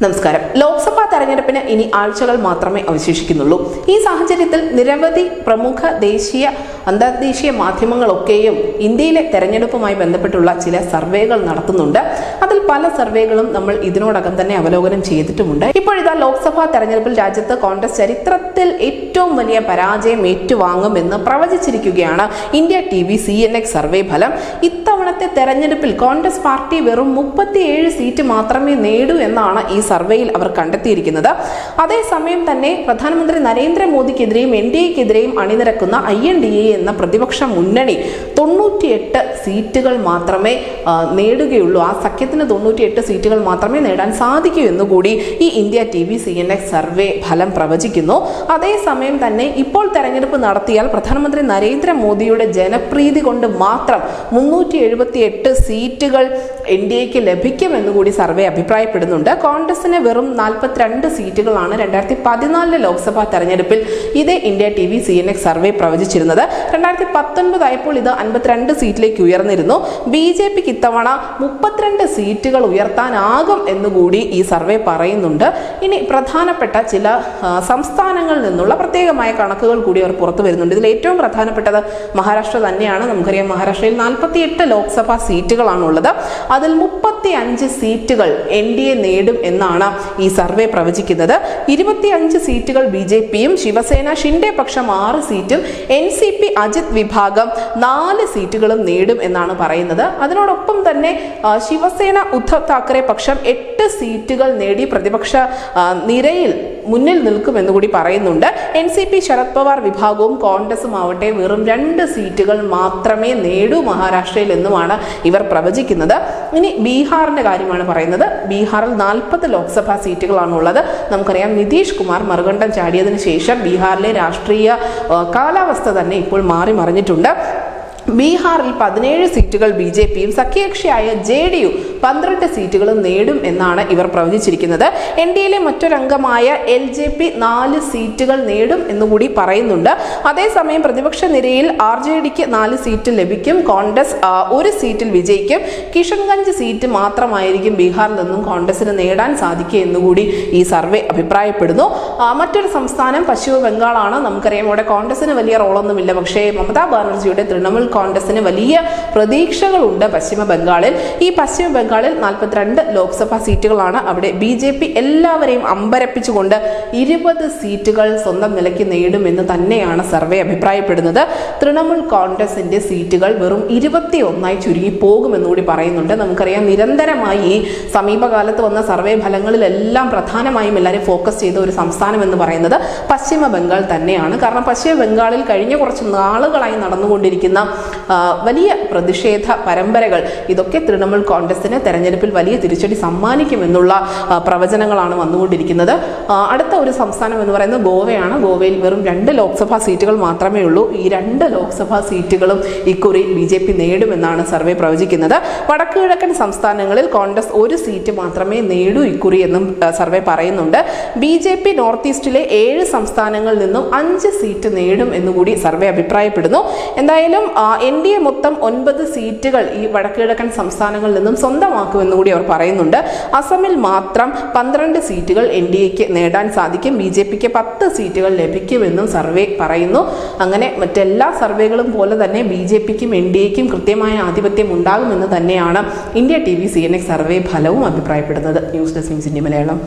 നമസ്കാരം. ലോക്സഭാ തെരഞ്ഞെടുപ്പിന് ഇനി ആഴ്ചകൾ മാത്രമേ അവശേഷിക്കുന്നുള്ളൂ. ഈ സാഹചര്യത്തിൽ നിരവധി പ്രമുഖ ദേശീയ അന്തർദേശീയ മാധ്യമങ്ങളൊക്കെയും ഇന്ത്യയിലെ തെരഞ്ഞെടുപ്പുമായി ബന്ധപ്പെട്ടുള്ള ചില സർവേകൾ നടത്തുന്നുണ്ട്. അതിൽ പല സർവേകളും നമ്മൾ ഇതിനോടകം തന്നെ അവലോകനം ചെയ്തിട്ടുമുണ്ട്. ഇപ്പോഴിതാ ലോക്സഭാ തെരഞ്ഞെടുപ്പിൽ രാജ്യത്ത് കോൺഗ്രസ് ചരിത്രത്തിൽ ഏറ്റവും വലിയ പരാജയം ഏറ്റുവാങ്ങുമെന്ന് പ്രവചിച്ചിരിക്കുകയാണ് ഇന്ത്യ TV CNX സർവേ ഫലം. ഇത്തവണത്തെ തെരഞ്ഞെടുപ്പിൽ കോൺഗ്രസ് പാർട്ടി വെറും 37 സീറ്റ് മാത്രമേ നേടൂ എന്നാണ് ഈ സർവേയിൽ അവർ കണ്ടെത്തിയിരിക്കുന്നത്. അതേസമയം തന്നെ പ്രധാനമന്ത്രി നരേന്ദ്രമോദിക്കെതിരെയും NDAക്കെതിരെയും അണിനിരക്കുന്ന INDA എന്ന പ്രതിപക്ഷ മുന്നണി 98 സീറ്റുകൾ മാത്രമേ നേടുകയുള്ളൂ. ആ സഖ്യത്തിന് 98 സീറ്റുകൾ മാത്രമേ നേടാൻ സാധിക്കൂ എന്നുകൂടി ഈ ഇന്ത്യ TV CNX സർവേ ഫലം പ്രവചിക്കുന്നു. അതേസമയം തന്നെ ഇപ്പോൾ തെരഞ്ഞെടുപ്പ് നടത്തിയാൽ പ്രധാനമന്ത്രി നരേന്ദ്രമോദിയുടെ ജനപ്രീതി കൊണ്ട് മാത്രം 378 സീറ്റുകൾ NDAക്ക് ലഭിക്കുമെന്നുകൂടി സർവേ അഭിപ്രായപ്പെടുന്നുണ്ട്. കോൺഗ്രസിന് വെറും 42 സീറ്റുകളാണ് 2014 ലോക്സഭാ തെരഞ്ഞെടുപ്പിൽ ഇതേ ഇന്ത്യ TV CNX സർവേ പ്രവചിച്ചിരുന്നത്. 2019 ആയപ്പോൾ ഇത് 52 സീറ്റിലേക്ക് ഉയർന്നിരുന്നു. BJPക്ക് ഇത്തവണ 32 സീറ്റുകൾ ഉയർത്താനാകും എന്നുകൂടി ഈ സർവേ പറയുന്നുണ്ട്. ഇനി പ്രധാനപ്പെട്ട ചില സംസ്ഥാനങ്ങളിൽ നിന്നുള്ള പ്രത്യേകമായ കണക്കുകൾ കൂടി അവർ പുറത്തു വരുന്നുണ്ട്. ഇതിൽ ഏറ്റവും പ്രധാനപ്പെട്ടത് മഹാരാഷ്ട്ര തന്നെയാണ്. നമുക്കറിയാം, മഹാരാഷ്ട്രയിൽ 48 ലോക്സഭാ സീറ്റുകളാണുള്ളത്. അതിൽ 35 സീറ്റുകൾ NDA നേടും എന്നാണ് ഈ സർവേ പ്രവചിക്കുന്നത്. 25 സീറ്റുകൾ BJPയും ശിവസേന ഷിൻഡെ പക്ഷം 6 സീറ്റും NCP അജിത് വിഭാഗം 4 സീറ്റുകളും നേടും എന്നാണ് പറയുന്നത്. അതിനോടൊപ്പം തന്നെ ശിവസേന ഉദ്ധവ് താക്കറെ പക്ഷം 8 സീറ്റുകൾ നേടി പ്രതിപക്ഷ നിരയിൽ മുന്നിൽ നിൽക്കുമെന്നുകൂടി പറയുന്നുണ്ട്. NCP ശരത് പവാർ വിഭാഗവും കോൺഗ്രസും ആവട്ടെ വെറും 2 സീറ്റുകൾ മാത്രമേ നേടൂ മഹാരാഷ്ട്രയിൽ എന്നുമാണ് ഇവർ പ്രവചിക്കുന്നത്. ഇനി ബീഹാറിന്റെ കാര്യമാണ് പറയുന്നത്. ബീഹാറിൽ 40 ലോക്സഭാ സീറ്റുകളാണുള്ളത്. നമുക്കറിയാം, നിതീഷ് കുമാർ മറുകണ്ഠം ചാടിയതിനു ശേഷം ബീഹാറിലെ രാഷ്ട്രീയ കാലാവസ്ഥ തന്നെ ഇപ്പോൾ മാറി മറിഞ്ഞിട്ടുണ്ട്. ബീഹാറിൽ 17 സീറ്റുകൾ BJPയും സഖ്യകക്ഷിയായ JDU 12 സീറ്റുകളും നേടും എന്നാണ് ഇവർ പ്രവചിച്ചിരിക്കുന്നത്. NDAയിലെ മറ്റൊരംഗമായ LJP 4 സീറ്റുകൾ നേടും എന്നുകൂടി പറയുന്നുണ്ട്. അതേസമയം പ്രതിപക്ഷ നിരയിൽ RJDക്ക് 4 സീറ്റ് ലഭിക്കും. കോൺഗ്രസ് 1 സീറ്റിൽ വിജയിക്കും. കിഷൻഗഞ്ച് സീറ്റ് മാത്രമായിരിക്കും ബീഹാറിൽ നിന്നും കോൺഗ്രസിന് നേടാൻ സാധിക്കുക എന്നുകൂടി ഈ സർവേ അഭിപ്രായപ്പെടുന്നു. മറ്റൊരു സംസ്ഥാനം പശ്ചിമ ബംഗാളാണ്. നമുക്കറിയാം, ഇവിടെ കോൺഗ്രസിന് വലിയ റോളൊന്നുമില്ല. പക്ഷേ മമതാ ബാനർജിയുടെ തൃണമൂൽ കോൺഗ്രസിന് വലിയ പ്രതീക്ഷകളുണ്ട് പശ്ചിമ ബംഗാളിൽ. ഈ പശ്ചിമ ബംഗാളിൽ 42 ലോക്സഭാ സീറ്റുകളാണ്. അവിടെ BJP എല്ലാവരെയും അമ്പരപ്പിച്ചുകൊണ്ട് 20 സീറ്റുകൾ സ്വന്തം നിലയ്ക്ക് നേടുമെന്ന് തന്നെയാണ് സർവേ അഭിപ്രായപ്പെടുന്നത്. തൃണമൂൽ കോൺഗ്രസിന്റെ സീറ്റുകൾ വെറും 21 ചുരുങ്ങി പോകുമെന്നുകൂടി പറയുന്നുണ്ട്. നമുക്കറിയാം, നിരന്തരമായി ഈ സമീപകാലത്ത് വന്ന സർവേ ഫലങ്ങളിലെല്ലാം പ്രധാനമായും എല്ലാവരും ഫോക്കസ് ചെയ്ത ഒരു സംസ്ഥാനം എന്ന് പറയുന്നത് പശ്ചിമ ബംഗാൾ തന്നെയാണ്. കാരണം പശ്ചിമ ബംഗാളിൽ കഴിഞ്ഞ കുറച്ച് നാളുകളായി നടന്നുകൊണ്ടിരിക്കുന്ന വലിയ പ്രതിഷേധ പരമ്പരകൾ ഇതൊക്കെ തൃണമൂൽ കോൺഗ്രസിന് തെരഞ്ഞെടുപ്പിൽ വലിയ തിരിച്ചടി സമ്മാനിക്കുമെന്നുള്ള പ്രവചനങ്ങളാണ് വന്നുകൊണ്ടിരിക്കുന്നത്. അടുത്ത ഒരു സംസ്ഥാനം എന്ന് പറയുന്നത് ഗോവയാണ്. ഗോവയിൽ വെറും 2 ലോക്സഭാ സീറ്റുകൾ മാത്രമേ ഉള്ളൂ. ഈ 2 ലോക്സഭാ സീറ്റുകളും ഇക്കുറി BJP നേടുമെന്നാണ് സർവേ പ്രവചിക്കുന്നത്. വടക്കു കിഴക്കൻ സംസ്ഥാനങ്ങളിൽ കോൺഗ്രസ് 1 സീറ്റ് മാത്രമേ നേടൂ ഇക്കുറി എന്നും സർവേ പറയുന്നുണ്ട്. BJP നോർത്ത് ഈസ്റ്റിലെ 7 സംസ്ഥാനങ്ങളിൽ നിന്നും 5 സീറ്റ് നേടും എന്നുകൂടി സർവേ അഭിപ്രായപ്പെടുന്നു. എന്തായാലും NDA മൊത്തം 9 സീറ്റുകൾ ഈ വടക്കുകിഴക്കൻ സംസ്ഥാനങ്ങളിൽ നിന്നും സ്വന്തമാക്കുമെന്ന് കൂടി അവർ പറയുന്നുണ്ട്. അസമിൽ മാത്രം 12 സീറ്റുകൾ NDAക്ക് നേടാൻ സാധിക്കും. BJPക്ക് 10 സീറ്റുകൾ ലഭിക്കുമെന്നും സർവേ പറയുന്നു. അങ്ങനെ മറ്റെല്ലാ സർവേകളും പോലെ തന്നെ BJPക്കും NDAക്കും കൃത്യമായ ആധിപത്യം ഉണ്ടാകുമെന്ന് തന്നെയാണ് ഇന്ത്യ TV CNX സർവേ ഫലവും അഭിപ്രായപ്പെടുന്നത്. News desk India Malayalam.